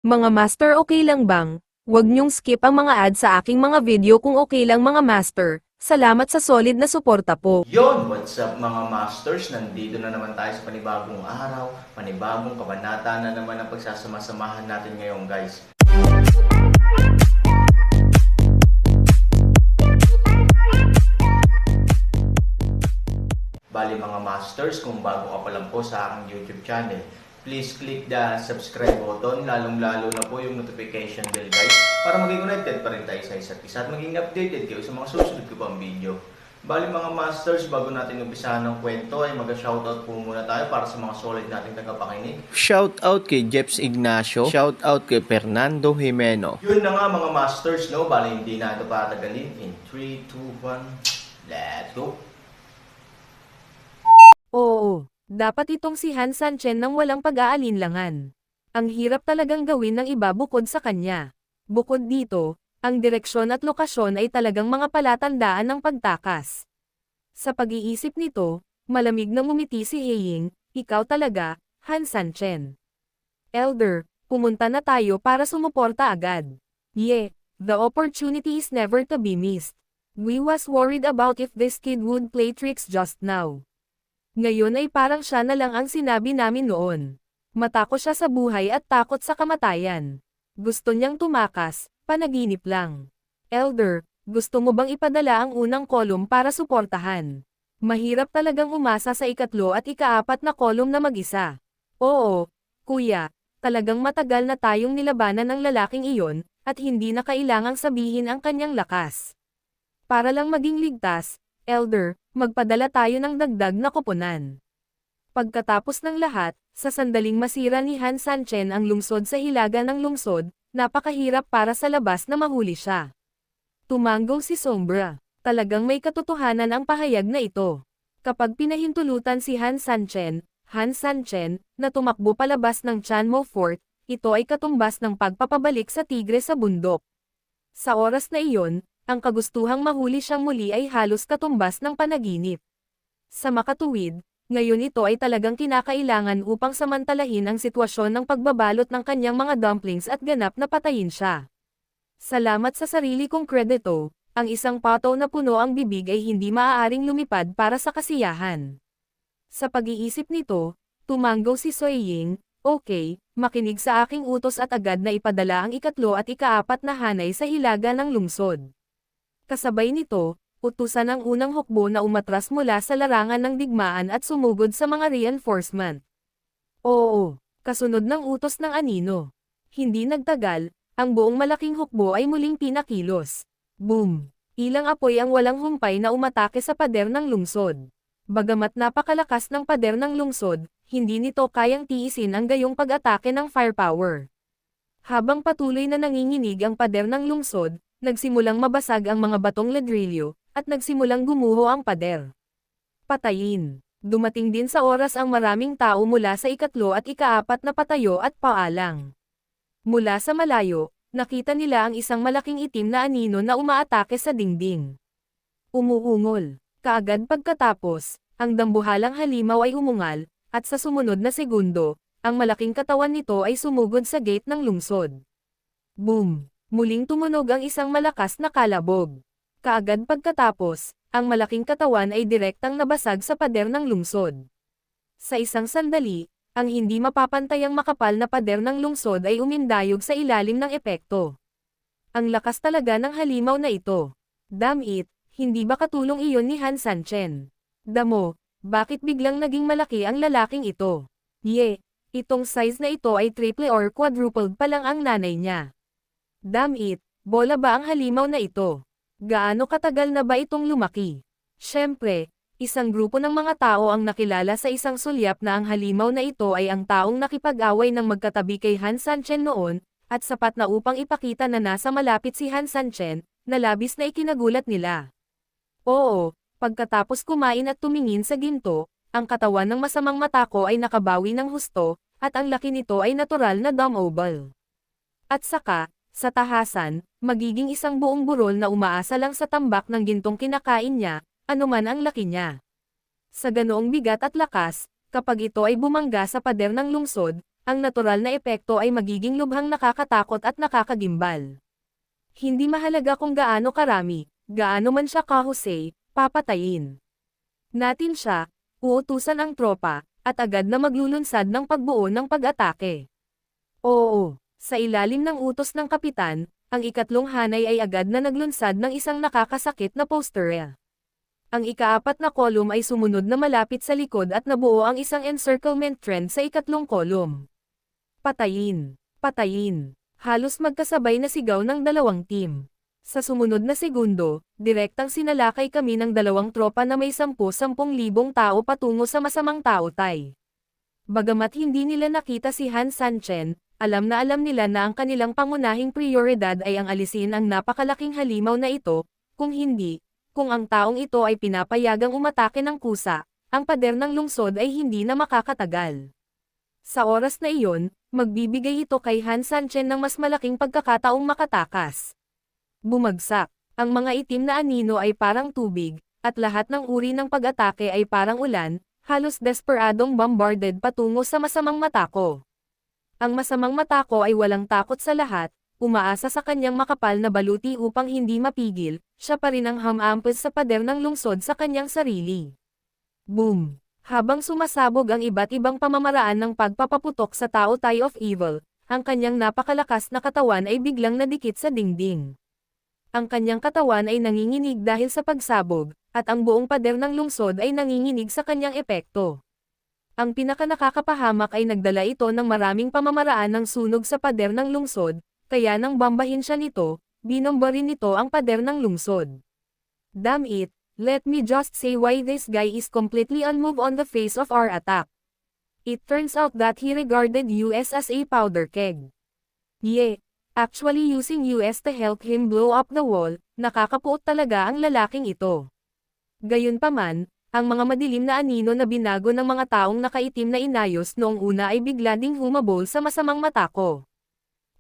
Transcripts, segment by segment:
Mga master, okay lang bang? Huwag niyong skip ang mga ads sa aking mga video kung okay lang mga master. Salamat sa solid na suporta po. Yon, what's up mga masters? Nandito na naman tayo sa panibagong araw, panibagong kabanata na naman ang pagsasama-samahan natin ngayon guys. Bali mga masters, kung bago ka pa lang po sa aking YouTube channel, please click the subscribe button, lalong-lalo na po yung notification bell guys, para maging connected pa rin tayo sa isa't isa at maging updated kayo sa mga susunod ko pang video. Bali mga masters, bago natin umpisahan ng kwento ay mag-shoutout po muna tayo para sa mga solid nating tagapakinig. Shoutout kay Jeps Ignacio, shoutout kay Fernando Jimeno. Yun na nga mga masters, no? Bali hindi na ito patagalin. In 3, 2, 1, let's go! Oo, dapat itong si Han Sanchen nang walang pag-aalinlangan. Ang hirap talagang gawin ng iba bukod sa kanya. Bukod dito, ang direksyon at lokasyon ay talagang mga palatandaan ng pagtakas. Sa pag-iisip nito, malamig na ngumiti si Heying, ikaw talaga, Han Sanchen. Elder, pumunta na tayo para sumuporta agad. Yeah, the opportunity is never to be missed. We was worried about if this kid would play tricks just now. Ngayon ay parang siya na lang ang sinabi namin noon. Matakot siya sa buhay at takot sa kamatayan. Gusto niyang tumakas, panaginip lang. Elder, gusto mo bang ipadala ang unang kolum para suportahan? Mahirap talagang umasa sa ikatlo at ikaapat na kolum na mag-isa. Oo, kuya, talagang matagal na tayong nilabanan ng lalaking iyon, at hindi na kailangang sabihin ang kanyang lakas. Para lang maging ligtas, Elder, magpadala tayo ng dagdag na koponan. Pagkatapos ng lahat, sa sandaling masira ni Han Sanchen ang lungsod sa hilaga ng lungsod, napakahirap para sa labas na mahuli siya. Tumango si Sombra. Talagang may katotohanan ang pahayag na ito. Kapag pinahintulutan si Han Sanchen, na tumakbo palabas ng Chanmo Fort, ito ay katumbas ng pagpapabalik sa tigre sa bundok. Sa oras na iyon, ang kagustuhang mahuli siyang muli ay halos katumbas ng panaginip. Sa makatuwid, ngayon ito ay talagang kinakailangan upang samantalahin ang sitwasyon ng pagbabalot ng kanyang mga dumplings at ganap na patayin siya. Salamat sa sarili kong kredito, ang isang pataw na puno ang bibig ay hindi maaaring lumipad para sa kasiyahan. Sa pag-iisip nito, tumango si Soying, okay, makinig sa aking utos at agad na ipadala ang ikatlo at ikaapat na hanay sa hilaga ng lungsod. Kasabay nito, utusan ang unang hukbo na umatras mula sa larangan ng digmaan at sumugod sa mga reinforcement. Oo, kasunod ng utos ng anino. Hindi nagtagal, ang buong malaking hukbo ay muling pinakilos. Boom! Ilang apoy ang walang humpay na umatake sa pader ng lungsod. Bagamat napakalakas ng pader ng lungsod, hindi nito kayang tiisin ang gayong pag-atake ng firepower. Habang patuloy na nanginginig ang pader ng lungsod, nagsimulang mabasag ang mga batong ladrilyo, at nagsimulang gumuho ang pader. Patayin. Dumating din sa oras ang maraming tao mula sa ikatlo at ikaapat na patayo at paalang. Mula sa malayo, nakita nila ang isang malaking itim na anino na umaatake sa dingding. Umuungol. Kaagad pagkatapos, ang dambuhalang halimaw ay umungal, at sa sumunod na segundo, ang malaking katawan nito ay sumugod sa gate ng lungsod. Boom! Muling tumunog ang isang malakas na kalabog. Kaagad pagkatapos, ang malaking katawan ay direktang nabasag sa pader ng lungsod. Sa isang sandali, ang hindi mapapantayang makapal na pader ng lungsod ay umindayog sa ilalim ng epekto. Ang lakas talaga ng halimaw na ito. Damn it, hindi ba katulong iyon ni Han Sanchen? Damo, bakit biglang naging malaki ang lalaking ito? Itong size na ito ay triple or quadrupled pa lang ang nanay niya. Damn it, bola ba ang halimaw na ito? Gaano katagal na ba itong lumaki? Siyempre, isang grupo ng mga tao ang nakilala sa isang sulyap na ang halimaw na ito ay ang taong nakipag-away ng magkatabi kay Han Sanchen noon, at sapat na upang ipakita na nasa malapit si Han Sanchen, na labis na ikinagulat nila. Oo, pagkatapos kumain at tumingin sa ginto, ang katawan ng masamang mata ko ay nakabawi ng husto, at ang laki nito ay natural na dumb oval. At saka, sa tahasan, magiging isang buong burol na umaasa lang sa tambak ng gintong kinakain niya, anuman ang laki niya. Sa ganoong bigat at lakas, kapag ito ay bumangga sa pader ng lungsod, ang natural na epekto ay magiging lubhang nakakatakot at nakakagimbal. Hindi mahalaga kung gaano karami, gaano man siya kahusay, papatayin natin siya, uutusan ang tropa, at agad na maglulunsad ng pagbuo ng pag-atake. Oo, sa ilalim ng utos ng kapitan, ang ikatlong hanay ay agad na naglunsad ng isang nakakasakit na poster. Ang ika-4 na kolum ay sumunod na malapit sa likod at nabuo ang isang encirclement trend sa ikatlong kolum. Patayin! Patayin! Halos magkasabay na sigaw ng dalawang team. Sa sumunod na segundo, direktang sinalakay kami ng dalawang tropa na may 10,000 tao patungo sa masamang taotay. Bagamat hindi nila nakita si Han Sanchen, alam nila na ang kanilang pangunahing prioridad ay ang alisin ang napakalaking halimaw na ito, kung ang taong ito ay pinapayagang umatake ng kusa, ang pader ng lungsod ay hindi na makakatagal. Sa oras na iyon, magbibigay ito kay Han Sanchen ng mas malaking pagkakataong makatakas. Bumagsak. Ang mga itim na anino ay parang tubig, at lahat ng uri ng pag-atake ay parang ulan, halos desperadong bombarded patungo sa masamang matako. Ang masamang matako ay walang takot sa lahat, umaasa sa kanyang makapal na baluti upang hindi mapigil, siya pa rin ang hamampes sa pader ng lungsod sa kanyang sarili. Boom! Habang sumasabog ang iba't ibang pamamaraan ng pagpapaputok sa taotay of evil, ang kanyang napakalakas na katawan ay biglang nadikit sa dingding. Ang kanyang katawan ay nanginginig dahil sa pagsabog, at ang buong pader ng lungsod ay nanginginig sa kanyang epekto. Ang pinakanakakapahamak ay nagdala ito ng maraming pamamaraan ng sunog sa pader ng lungsod, kaya nang bambahin siya nito, binomba rin nito ang pader ng lungsod. Damn it, let me just say why this guy is completely unmoved on the face of our attack. It turns out that he regarded US as a powder keg. Yeah. Actually using US to help him blow up the wall, nakakapuot talaga ang lalaking ito. Gayunpaman, ang mga madilim na anino na binago ng mga taong nakaitim na inayos noong una ay bigla ding humabol sa masamang matako.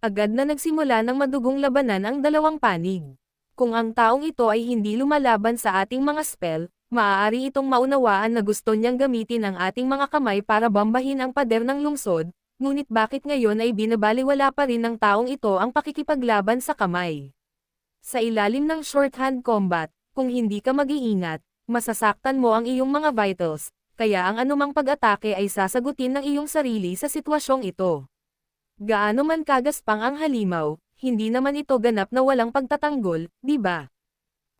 Agad na nagsimula ng madugong labanan ang dalawang panig. Kung ang taong ito ay hindi lumalaban sa ating mga spell, maaari itong maunawaan na gusto niyang gamitin ang ating mga kamay para bambahin ang pader ng lungsod. Ngunit bakit ngayon ay binabaliwala pa rin ng taong ito ang pakikipaglaban sa kamay? Sa ilalim ng shorthand combat, kung hindi ka mag-iingat, masasaktan mo ang iyong mga vitals, kaya ang anumang pag-atake ay sasagutin ng iyong sarili sa sitwasyong ito. Gaano man kagaspang ang halimaw, hindi naman ito ganap na walang pagtatanggol, di ba?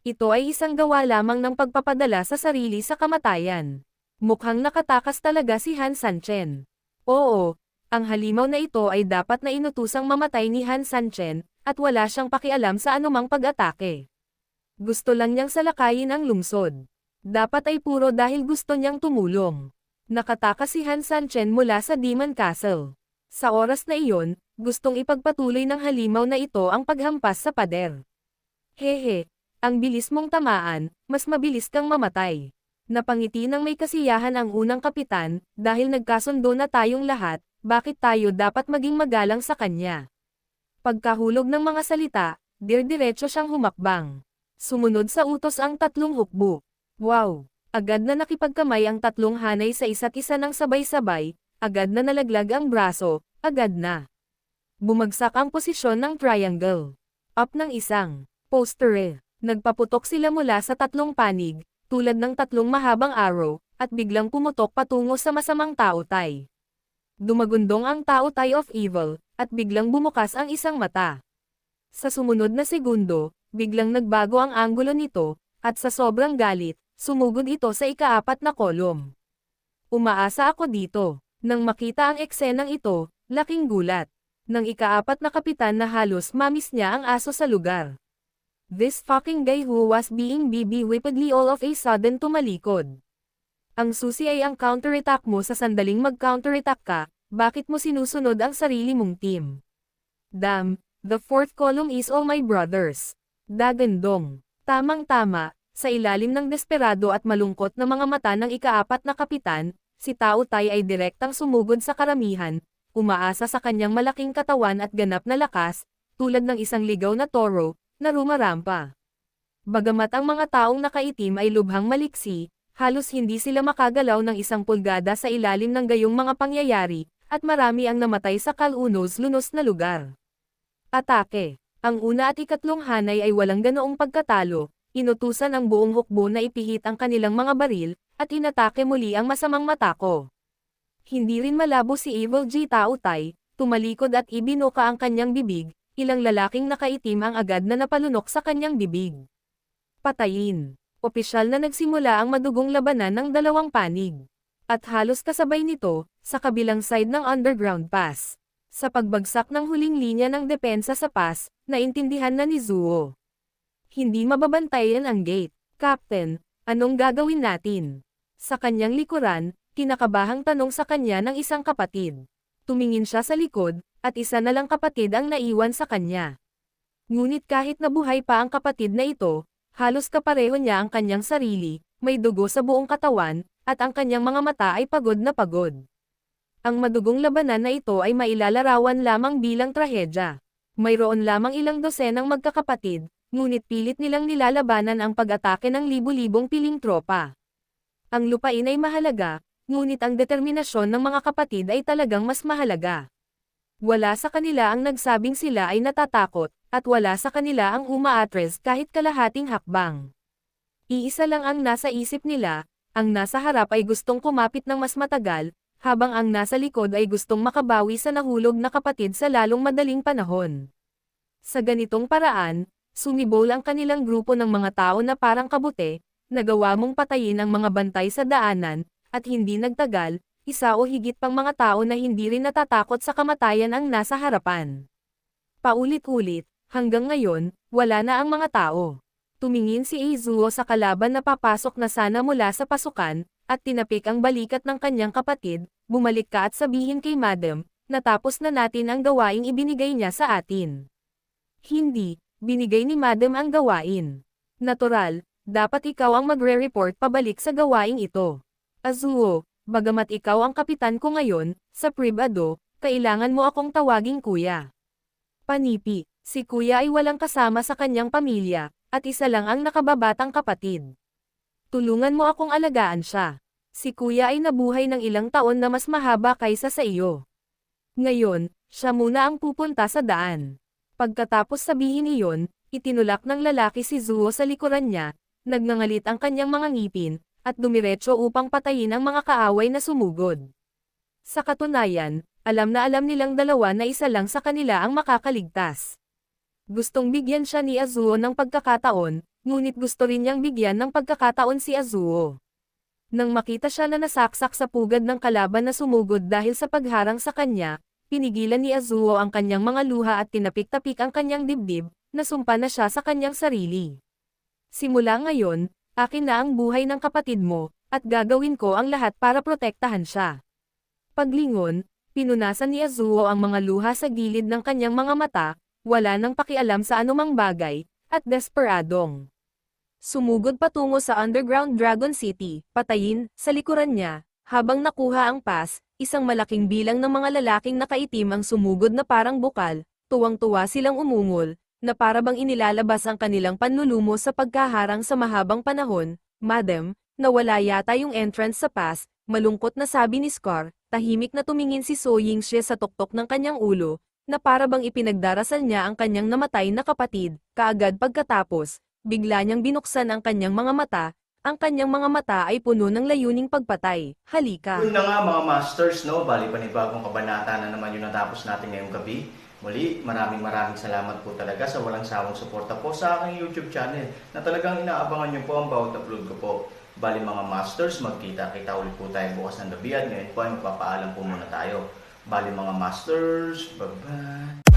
Ito ay isang gawa lamang ng pagpapadala sa sarili sa kamatayan. Mukhang nakatakas talaga si Han Sanchen. Oo. Ang halimaw na ito ay dapat na inutusang mamatay ni Han Sanchen, at wala siyang pakialam sa anumang pag-atake. Gusto lang niyang salakayin ang lungsod. Dapat ay puro dahil gusto niyang tumulong. Nakatakas si Han Sanchen mula sa Demon Castle. Sa oras na iyon, gustong ipagpatuloy ng halimaw na ito ang paghampas sa pader. Hehe, ang bilis mong tamaan, mas mabilis kang mamatay. Napangiti ng may kasiyahan ang unang kapitan, dahil nagkasundo na tayong lahat. Bakit tayo dapat maging magalang sa kanya? Pagkahulog ng mga salita, diretso siyang humakbang. Sumunod sa utos ang 3 hukbo. Wow! Agad na nakipagkamay ang 3 hanay sa isa't isa ng sabay-sabay, agad na nalaglag ang braso, agad na. Bumagsak ang posisyon ng triangle. Up ng isang poster. Nagpaputok sila mula sa 3 panig, tulad ng 3 mahabang arrow, at biglang pumutok patungo sa masamang taotay. Dumagundong ang taotay of evil, at biglang bumukas ang isang mata. Sa sumunod na segundo, biglang nagbago ang anggulo nito, at sa sobrang galit, sumugod ito sa ika-4 na kolum. Umaasa ako dito. Nang makita ang eksenang ito, laking gulat. Nang ika-4 na kapitan na halos mamis niya ang aso sa lugar. This fucking guy who was being BB-whippedly all of a sudden tumalikod. Ang susi ay ang counterattack mo sa sandaling mag-counterattack ka, bakit mo sinusunod ang sarili mong team? Damn, the 4th column is all my brothers. Dagandong. Tamang-tama, sa ilalim ng desperado at malungkot na mga mata ng ika-4 na kapitan, si Taotay ay direktang sumugod sa karamihan, umaasa sa kanyang malaking katawan at ganap na lakas, tulad ng isang ligaw na toro, na rumarampa. Bagamat ang mga taong nakaitim ay lubhang maliksi, halos hindi sila makagalaw ng 1 pulgada sa ilalim ng gayong mga pangyayari, at marami ang namatay sa kalunos-lunos na lugar. Atake. Ang una at ikatlong hanay ay walang ganoong pagkatalo, inutusan ang buong hukbo na ipihit ang kanilang mga baril, at inatake muli ang masamang matako. Hindi rin malabo si Evil G Tautay, tumalikod at ibinuka ang kanyang bibig, ilang lalaking nakaitim ang agad na napalunok sa kanyang bibig. Patayin. Opisyal na nagsimula ang madugong labanan ng dalawang panig. At halos kasabay nito, sa kabilang side ng underground pass. Sa pagbagsak ng huling linya ng depensa sa pass, naintindihan na ni Zuo. Hindi mababantayan ang gate. Captain, anong gagawin natin? Sa kanyang likuran, kinakabahang tanong sa kanya ng isang kapatid. Tumingin siya sa likod, at isa na lang kapatid ang naiwan sa kanya. Ngunit kahit nabuhay pa ang kapatid na ito, halos kapareho niya ang kanyang sarili, may dugo sa buong katawan, at ang kanyang mga mata ay pagod na pagod. Ang madugong labanan na ito ay mailalarawan lamang bilang trahedya. Mayroon lamang ilang dosenang magkakapatid, ngunit pilit nilang nilalabanan ang pag-atake ng libu-libong piling tropa. Ang lupain ay mahalaga, ngunit ang determinasyon ng mga kapatid ay talagang mas mahalaga. Wala sa kanila ang nagsabing sila ay natatakot, at wala sa kanila ang umaatres kahit kalahating hakbang. Iisa lang ang nasa isip nila, ang nasa harap ay gustong kumapit ng mas matagal, habang ang nasa likod ay gustong makabawi sa nahulog na kapatid sa lalong madaling panahon. Sa ganitong paraan, sumibol ang kanilang grupo ng mga tao na parang kabute, nagawa mong patayin ang mga bantay sa daanan, at hindi nagtagal, isa o higit pang mga tao na hindi rin natatakot sa kamatayan ang nasa harapan. Paulit-ulit, hanggang ngayon, wala na ang mga tao. Tumingin si Izuo sa kalaban na papasok na sana mula sa pasukan, at tinapik ang balikat ng kanyang kapatid, bumalik ka at sabihin kay Madam, natapos na natin ang gawaing ibinigay niya sa atin. Hindi, binigay ni Madam ang gawain. Natural, dapat ikaw ang magre-report pabalik sa gawaing ito. Azuo, bagamat ikaw ang kapitan ko ngayon, sa privado, kailangan mo akong tawaging kuya. Panipi, si kuya ay walang kasama sa kanyang pamilya, at isa lang ang nakababatang kapatid. Tulungan mo akong alagaan siya. Si kuya ay nabuhay ng ilang taon na mas mahaba kaysa sa iyo. Ngayon, siya muna ang pupunta sa daan. Pagkatapos sabihin iyon, itinulak ng lalaki si Zuo sa likuran niya, nagngangalit ang kanyang mga ngipin, at dumiretso upang patayin ang mga kaaway na sumugod. Sa katunayan, alam na alam nilang dalawa na isa lang sa kanila ang makakaligtas. Gustong bigyan siya ni Azuo ng pagkakataon, ngunit gusto rin niyang bigyan ng pagkakataon si Azuo. Nang makita siya na nasaksak sa pugad ng kalaban na sumugod dahil sa pagharang sa kanya, pinigilan ni Azuo ang kanyang mga luha at tinapik-tapik ang kanyang dibdib, nasumpa na siya sa kanyang sarili. Simula ngayon, akin na ang buhay ng kapatid mo, at gagawin ko ang lahat para protektahan siya. Paglingon, pinunasan ni Azuo ang mga luha sa gilid ng kanyang mga mata, wala nang pakialam sa anumang bagay, at desperadong sumugod patungo sa underground Dragon City, patayin, sa likuran niya, habang nakuha ang pass, isang malaking bilang ng mga lalaking nakaitim ang sumugod na parang bukal, tuwang-tuwa silang umungol, na para bang inilalabas ang kanilang panlulumo sa pagkaharang sa mahabang panahon. Madam, nawala yata yung entrance sa pass, malungkot na sabi ni Scar, tahimik na tumingin si So Ying-shie sa tuktok ng kanyang ulo, na para bang ipinagdarasal niya ang kanyang namatay na kapatid. Kaagad pagkatapos, bigla niyang binuksan ang kanyang mga mata, ang kanyang mga mata ay puno ng layuning pagpatay. Halika. Yun na nga mga masters, no? Bali panibagong kabanata na naman yung natapos natin ngayong gabi. Muli, maraming salamat po talaga sa walang sawang suporta po sa aking YouTube channel na talagang inaabangan niyo po ang bawat upload ko po. Bali mga masters, magkita-kita ulit po tayo bukas ng gabi at ngayon po ay magpapaalam po muna tayo. Bali mga masters, bye-bye!